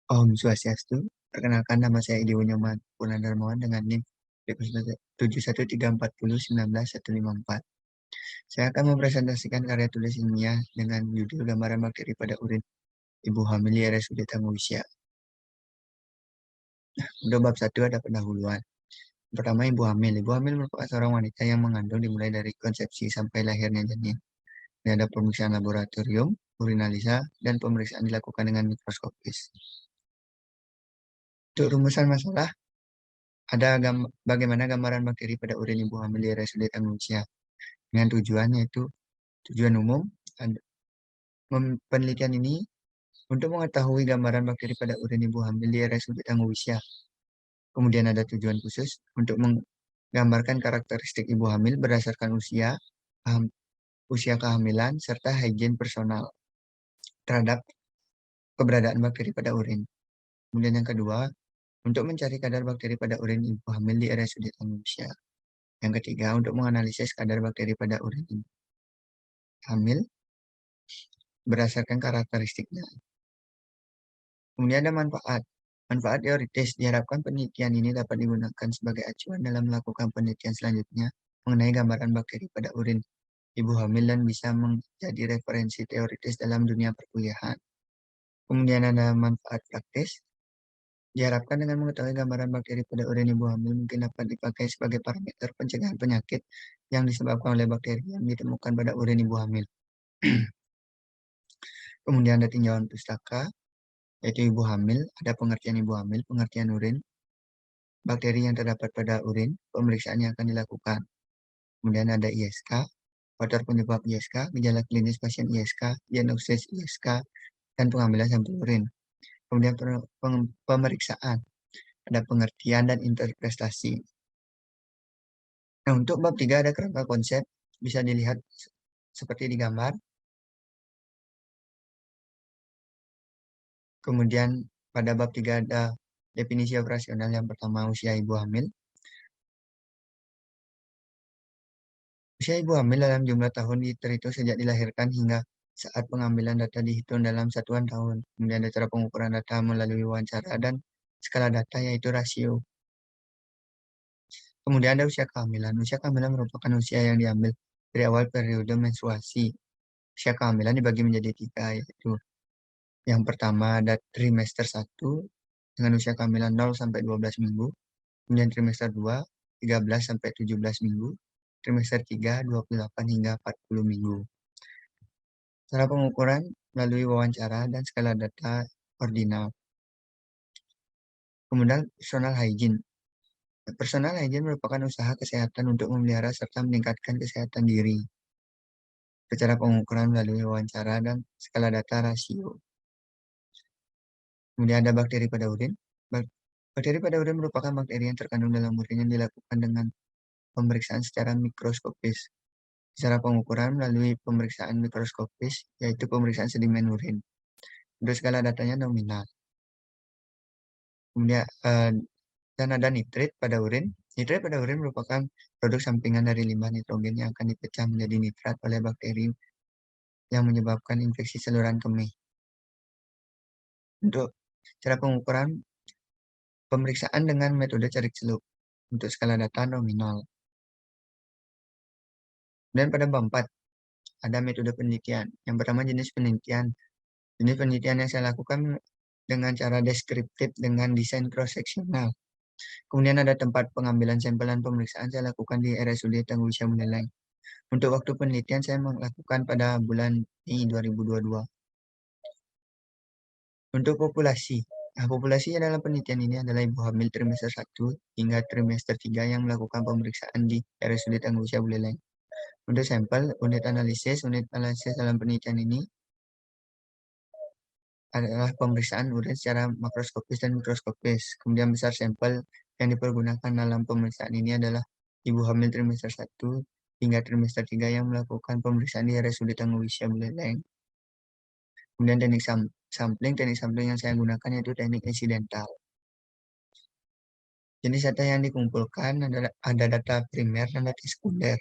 Om Swastiastu, perkenalkan nama saya Idiwo Nyoman Purnadarmawan dengan NIM 7134019154. Saya akan mempresentasikan karya tulis ilmiah dengan judul Gambaran Bakteri pada Urin Ibu Hamil di RSUD Tangguhusya. Untuk bab 1 ada pendahuluan. Pertama, Ibu Hamil. Ibu Hamil merupakan seorang wanita yang mengandung dimulai dari konsepsi sampai lahirnya janin. Ini ada pemeriksaan laboratorium, urinalisa, dan pemeriksaan dilakukan dengan mikroskopis. Untuk rumusan masalah, ada bagaimana gambaran bakteri pada urin ibu hamil di RSUD Tangguhusya. Dengan tujuan yaitu tujuan umum, penelitian ini untuk mengetahui gambaran bakteri pada urin ibu hamil di RSUD Tangguhusya. Kemudian ada tujuan khusus untuk menggambarkan karakteristik ibu hamil berdasarkan usia kehamilan serta higien personal terhadap keberadaan bakteri pada urin. Kemudian yang kedua, untuk mencari kadar bakteri pada urin ibu hamil di RSUD Tangguhusya. Yang ketiga, untuk menganalisis kadar bakteri pada urin ibu hamil berdasarkan karakteristiknya. Kemudian ada manfaat. Manfaat teoritis diharapkan penelitian ini dapat digunakan sebagai acuan dalam melakukan penelitian selanjutnya mengenai gambaran bakteri pada urin ibu hamil dan bisa menjadi referensi teoritis dalam dunia perkuliahan. Kemudian ada manfaat praktis. Diharapkan dengan mengetahui gambaran bakteri pada urin ibu hamil mungkin dapat dipakai sebagai parameter pencegahan penyakit yang disebabkan oleh bakteri yang ditemukan pada urin ibu hamil. Kemudian ada tinjauan pustaka, yaitu ibu hamil, ada pengertian ibu hamil, pengertian urin, bakteri yang terdapat pada urin, pemeriksaan yang akan dilakukan. Kemudian ada ISK, faktor penyebab ISK, gejala klinis pasien ISK, diagnosis ISK, dan pengambilan sampel urin. Kemudian pemeriksaan, ada pengertian dan interpretasi. Nah, untuk bab 3 ada kerangka konsep, bisa dilihat seperti di gambar. Kemudian pada bab 3 ada definisi operasional. Yang pertama, usia ibu hamil. Usia ibu hamil dalam jumlah tahun terhitung sejak dilahirkan hingga saat pengambilan data dihitung dalam satuan tahun. Kemudian ada cara pengukuran data melalui wawancara dan skala data yaitu rasio. Kemudian ada usia kehamilan. Usia kehamilan merupakan usia yang diambil dari awal periode menstruasi. Usia kehamilan dibagi menjadi 3, yaitu yang pertama ada trimester 1 dengan usia kehamilan 0 sampai 12 minggu. Kemudian trimester 2, 13 sampai 17 minggu. Trimester 3, 28 hingga 40 minggu. Cara pengukuran melalui wawancara dan skala data ordinal. Kemudian personal hygiene. Personal hygiene merupakan usaha kesehatan untuk memelihara serta meningkatkan kesehatan diri. Cara pengukuran melalui wawancara dan skala data rasio. Kemudian ada bakteri pada urin. Bakteri pada urin merupakan bakteri yang terkandung dalam urin yang dilakukan dengan pemeriksaan secara mikroskopis. Cara pengukuran melalui pemeriksaan mikroskopis, yaitu pemeriksaan sedimen urin. Untuk skala datanya nominal. Kemudian dan ada nitrit pada urin. Nitrit pada urin merupakan produk sampingan dari limbah nitrogen yang akan dipecah menjadi nitrat oleh bakteri yang menyebabkan infeksi saluran kemih. Untuk cara pengukuran, pemeriksaan dengan metode cari celup. Untuk skala data nominal. Dan pada bab 4 ada metode penelitian. Yang pertama jenis penelitian. Jenis penelitian yang saya lakukan dengan cara deskriptif dengan desain cross-sectional. Kemudian ada tempat pengambilan sampel dan pemeriksaan saya lakukan di RSUD Tangguhusya Buleleng. Untuk waktu penelitian saya melakukan pada bulan Mei 2022. Untuk populasi. Nah, populasi dalam penelitian ini adalah ibu hamil trimester 1 hingga trimester 3 yang melakukan pemeriksaan di RSUD Tangguhusya Buleleng. Untuk sampel, unit analisis dalam penelitian ini adalah pemeriksaan urin secara makroskopis dan mikroskopis. Kemudian besar sampel yang dipergunakan dalam pemeriksaan ini adalah ibu hamil trimester 1 hingga trimester 3 yang melakukan pemeriksaan di RSUD Tangguhusya Buleleng. Kemudian teknik sampling yang saya gunakan yaitu teknik insidental. Jenis data yang dikumpulkan ada data primer dan data sekunder.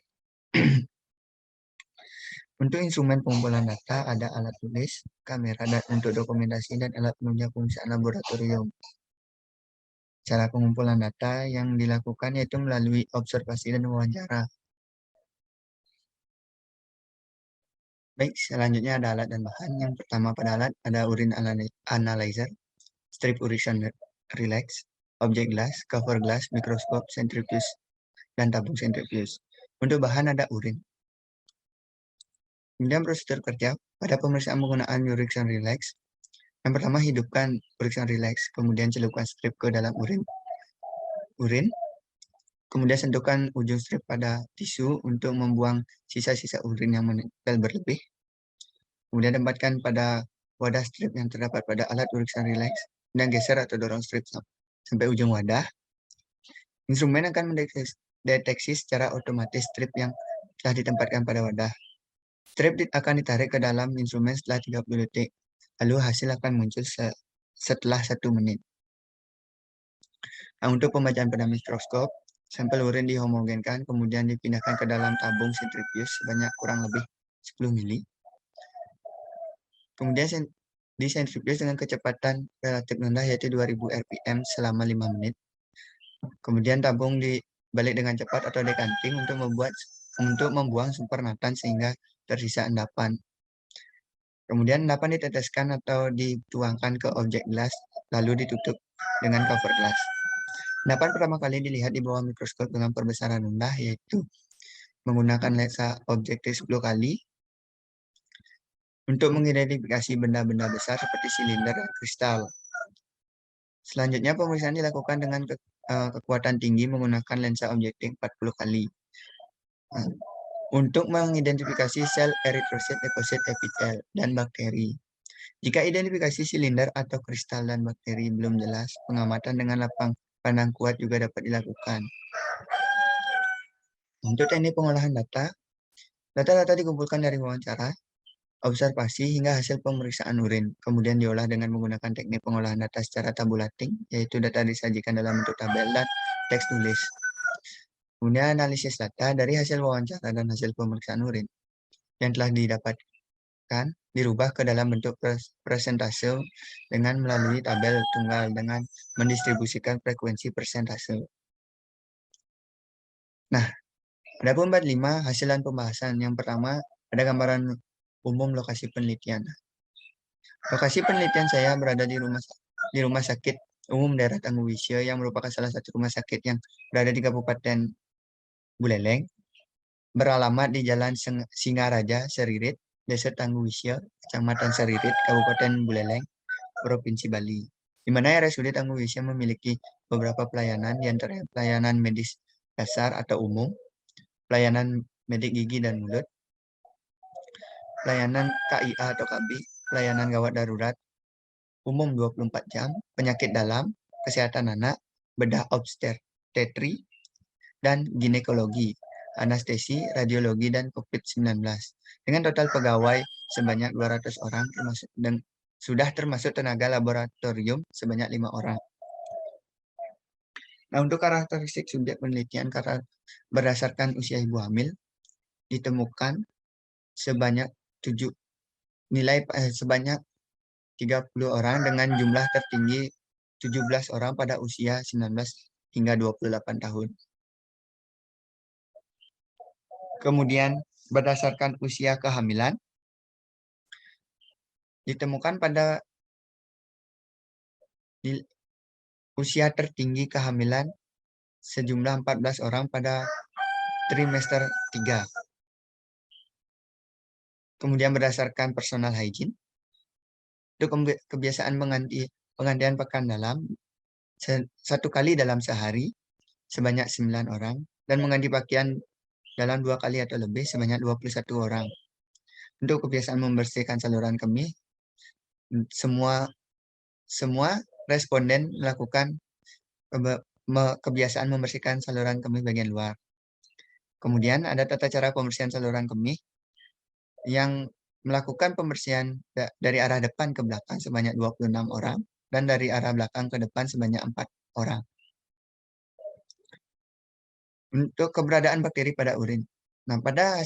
Untuk instrumen pengumpulan data ada alat tulis, kamera dan untuk dokumentasi dan alat penunjang pemeriksaan laboratorium. Cara pengumpulan data yang dilakukan yaitu melalui observasi dan wawancara. Baik, selanjutnya ada alat dan bahan. Yang pertama pada alat ada urine analyzer, strip urination relax, object glass, cover glass, mikroskop, centrifuge, dan tabung centrifuge. Untuk bahan ada urin. Kemudian prosedur kerja pada pemeriksaan menggunakan urination relax. Yang pertama hidupkan urination relax, kemudian celupkan strip ke dalam urin, kemudian sentuhkan ujung strip pada tisu untuk membuang sisa-sisa urin yang menempel berlebih. Kemudian tempatkan pada wadah strip yang terdapat pada alat urination relax dan geser atau dorong strip sampai ujung wadah. Instrumen akan mendeteksi secara otomatis strip yang telah ditempatkan pada wadah. Strip akan ditarik ke dalam instrumen setelah 30 detik. Lalu hasil akan muncul setelah 1 menit. Nah, untuk pembacaan pada mikroskop, sampel urin dihomogenkan, kemudian dipindahkan ke dalam tabung sentrifuge sebanyak kurang lebih 10 mili. Kemudian disentrifuge dengan kecepatan relatif rendah yaitu 2000 rpm selama 5 menit. Kemudian tabung dibalik dengan cepat atau decanting untuk membuang supernatan sehingga tersisa endapan. Kemudian endapan diteteskan atau dituangkan ke objek gelas lalu ditutup dengan cover glass. Endapan pertama kali dilihat di bawah mikroskop dengan perbesaran rendah yaitu menggunakan lensa objektif 10 kali untuk mengidentifikasi benda-benda besar seperti silinder dan kristal. Selanjutnya pemeriksaan dilakukan dengan kekuatan tinggi menggunakan lensa objektif 40 kali. Untuk mengidentifikasi sel eritrosit, leukosit, epitel, dan bakteri. Jika identifikasi silinder atau kristal dan bakteri belum jelas, pengamatan dengan lapang pandang kuat juga dapat dilakukan. Untuk teknik pengolahan data, data-data dikumpulkan dari wawancara, observasi hingga hasil pemeriksaan urin, kemudian diolah dengan menggunakan teknik pengolahan data secara tabulating, yaitu data disajikan dalam bentuk tabel dan teks tulis. Kemudian analisis data dari hasil wawancara dan hasil pemeriksaan urin yang telah didapatkan dirubah ke dalam bentuk persentase dengan melalui tabel tunggal dengan mendistribusikan frekuensi persentase. Nah, ada 45 hasilan pembahasan. Yang pertama, ada gambaran umum lokasi penelitian. Lokasi penelitian saya berada di rumah sakit umum daerah Tangguh Wisya yang merupakan salah satu rumah sakit yang berada di Kabupaten Buleleng, beralamat di Jalan Singaraja, Seririt, Desa Tangguh Wisya, Kecamatan Seririt, Kabupaten Buleleng, Provinsi Bali. Di mana RSUD Tangguh Wisya memiliki beberapa pelayanan, di antaranya pelayanan medis dasar atau umum, pelayanan medik gigi dan mulut, pelayanan KIA atau KB, pelayanan gawat darurat, umum 24 jam, penyakit dalam, kesehatan anak, bedah obstetri, dan ginekologi, anestesi, radiologi, dan COVID-19. Dengan total pegawai sebanyak 200 orang, dan sudah termasuk tenaga laboratorium sebanyak 5 orang. Nah, untuk karakteristik subjek penelitian karena berdasarkan usia ibu hamil, ditemukan sebanyak 30 orang dengan jumlah tertinggi 17 orang pada usia 19 hingga 28 tahun. Kemudian berdasarkan usia kehamilan, ditemukan pada usia tertinggi kehamilan sejumlah 14 orang pada trimester 3. Kemudian berdasarkan personal hygiene, untuk kebiasaan penggantian pakaian dalam 1 kali dalam sehari sebanyak 9 orang dan mengganti pakaian dalam 2 kali atau lebih sebanyak 21 orang. Untuk kebiasaan membersihkan saluran kemih, semua responden melakukan kebiasaan membersihkan saluran kemih bagian luar. Kemudian ada tata cara pembersihan saluran kemih yang melakukan pembersihan dari arah depan ke belakang sebanyak 26 orang dan dari arah belakang ke depan sebanyak 4 orang. Untuk keberadaan bakteri pada urin. Nah, pada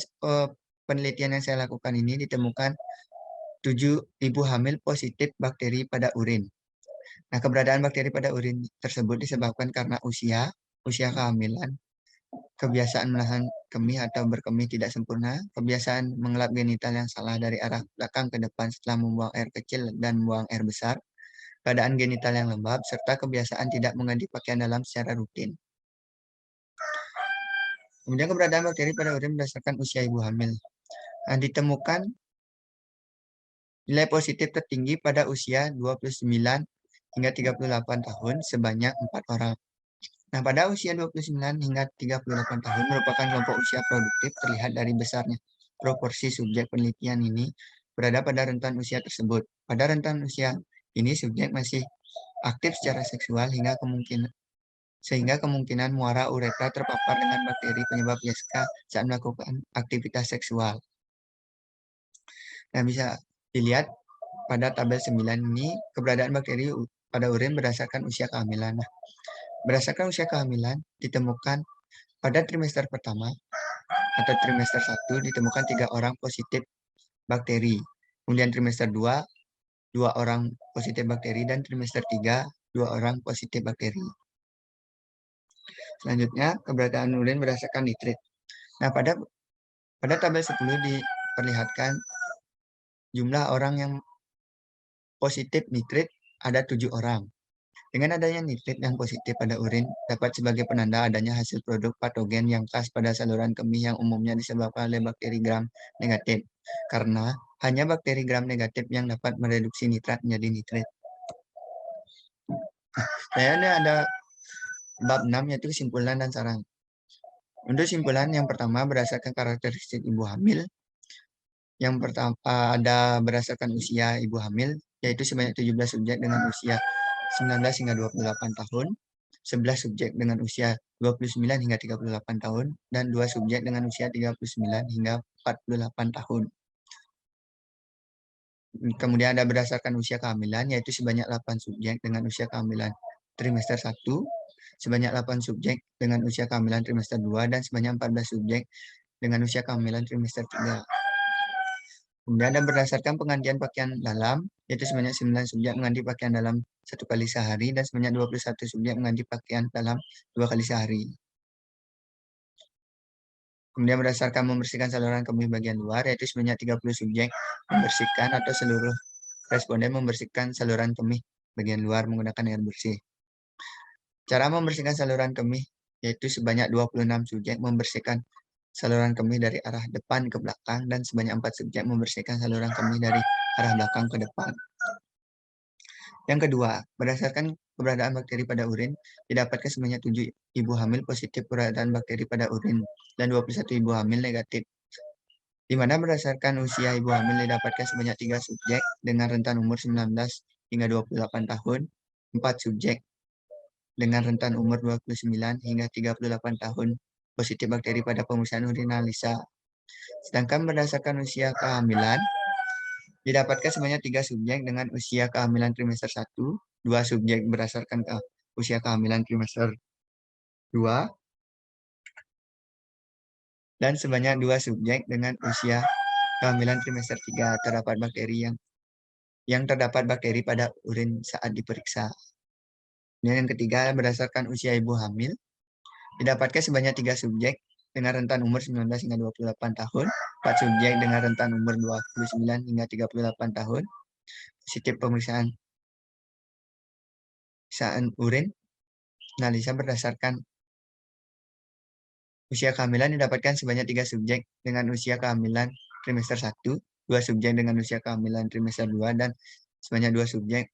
penelitian yang saya lakukan ini ditemukan 7 ibu hamil positif bakteri pada urin. Nah, keberadaan bakteri pada urin tersebut disebabkan karena usia kehamilan, kebiasaan menahan kemih atau berkemih tidak sempurna, kebiasaan mengelap genital yang salah dari arah belakang ke depan setelah membuang air kecil dan membuang air besar, keadaan genital yang lembab, serta kebiasaan tidak mengganti pakaian dalam secara rutin. Kemudian keberadaan bakteri pada urin berdasarkan usia ibu hamil. Nah, ditemukan nilai positif tertinggi pada usia 29 hingga 38 tahun sebanyak 4 orang. Nah, pada usia 29 hingga 38 tahun merupakan kelompok usia produktif terlihat dari besarnya proporsi subjek penelitian ini berada pada rentan usia tersebut. Pada rentan usia ini subjek masih aktif secara seksual sehingga kemungkinan muara uretra terpapar dengan bakteri penyebab ISK saat melakukan aktivitas seksual. Nah, bisa dilihat pada tabel 9 ini keberadaan bakteri pada urin berdasarkan usia kehamilan. Nah, berdasarkan usia kehamilan ditemukan pada trimester pertama atau trimester 1 ditemukan 3 orang positif bakteri. Kemudian trimester 2, 2 orang positif bakteri, dan trimester 3, 2 orang positif bakteri. Selanjutnya, keberadaan urin berdasarkan nitrit. Nah, pada tabel 10 diperlihatkan jumlah orang yang positif nitrit ada 7 orang. Dengan adanya nitrit yang positif pada urin dapat sebagai penanda adanya hasil produk patogen yang khas pada saluran kemih yang umumnya disebabkan oleh bakteri gram negatif. Karena hanya bakteri gram negatif yang dapat mereduksi nitrat menjadi nitrit. Saya ada bab 6 yaitu kesimpulan dan saran. Untuk kesimpulan yang pertama berdasarkan karakteristik ibu hamil. Yang pertama ada berdasarkan usia ibu hamil yaitu sebanyak 17 subjek dengan usia 19 hingga 28 tahun, 11 subjek dengan usia 29 hingga 38 tahun, dan 2 subjek dengan usia 39 hingga 48 tahun. Kemudian ada berdasarkan usia kehamilan, yaitu sebanyak 8 subjek dengan usia kehamilan trimester 1, sebanyak 8 subjek dengan usia kehamilan trimester 2, dan sebanyak 14 subjek dengan usia kehamilan trimester 3. Kemudian ada berdasarkan penggantian pakaian dalam, yaitu sebanyak 9 subjek mengganti pakaian dalam 1 kali sehari dan sebanyak 21 subjek mengganti pakaian dalam 2 kali sehari. Kemudian berdasarkan membersihkan saluran kemih bagian luar, yaitu sebanyak 30 subjek membersihkan atau seluruh responden membersihkan saluran kemih bagian luar menggunakan air bersih. Cara membersihkan saluran kemih, yaitu sebanyak 26 subjek membersihkan saluran kemih dari arah depan ke belakang dan sebanyak 4 subjek membersihkan saluran kemih dari arah belakang ke depan. Yang kedua, berdasarkan keberadaan bakteri pada urin, didapatkan sebanyak 7 ibu hamil positif keberadaan bakteri pada urin dan 21 ibu hamil negatif. Di mana berdasarkan usia ibu hamil didapatkan sebanyak 3 subjek dengan rentan umur 19 hingga 28 tahun, 4 subjek dengan rentan umur 29 hingga 38 tahun positif bakteri pada pemeriksaan urinalisa. Sedangkan berdasarkan usia kehamilan, didapatkan sebanyak 3 subjek dengan usia kehamilan trimester 1, 2 subjek berdasarkan usia kehamilan trimester 2, dan sebanyak 2 subjek dengan usia kehamilan trimester 3 terdapat bakteri yang terdapat bakteri pada urin saat diperiksa. Dan yang ketiga, berdasarkan usia ibu hamil, didapatkan sebanyak 3 subjek dengan rentan umur 19 hingga 28 tahun, 4 subjek dengan rentan umur 29 hingga 38 tahun, positif pemeriksaan urin analisa berdasarkan usia kehamilan didapatkan sebanyak 3 subjek dengan usia kehamilan trimester 1, 2 subjek dengan usia kehamilan trimester 2, dan sebanyak 2 subjek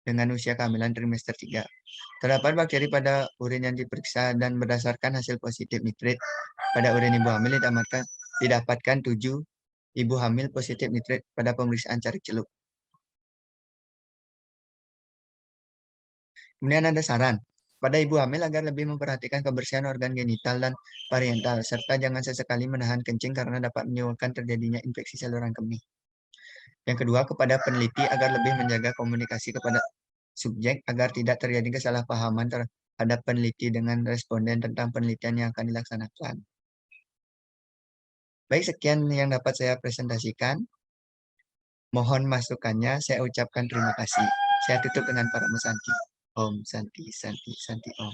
dengan usia kehamilan trimester 3. Terdapat bakteri pada urin yang diperiksa dan berdasarkan hasil positif nitrit pada urin ibu hamil didapatkan 7 ibu hamil positif nitrit pada pemeriksaan cari celup. Kemudian ada saran pada ibu hamil agar lebih memperhatikan kebersihan organ genital dan pariental, serta jangan sesekali menahan kencing karena dapat menyebabkan terjadinya infeksi saluran kemih. Yang kedua, kepada peneliti agar lebih menjaga komunikasi kepada subjek agar tidak terjadi kesalahpahaman terhadap peneliti dengan responden tentang penelitian yang akan dilaksanakan. Baik, sekian yang dapat saya presentasikan. Mohon masukannya, saya ucapkan terima kasih. Saya tutup dengan para Santi. Om Santi Santi Santi Om.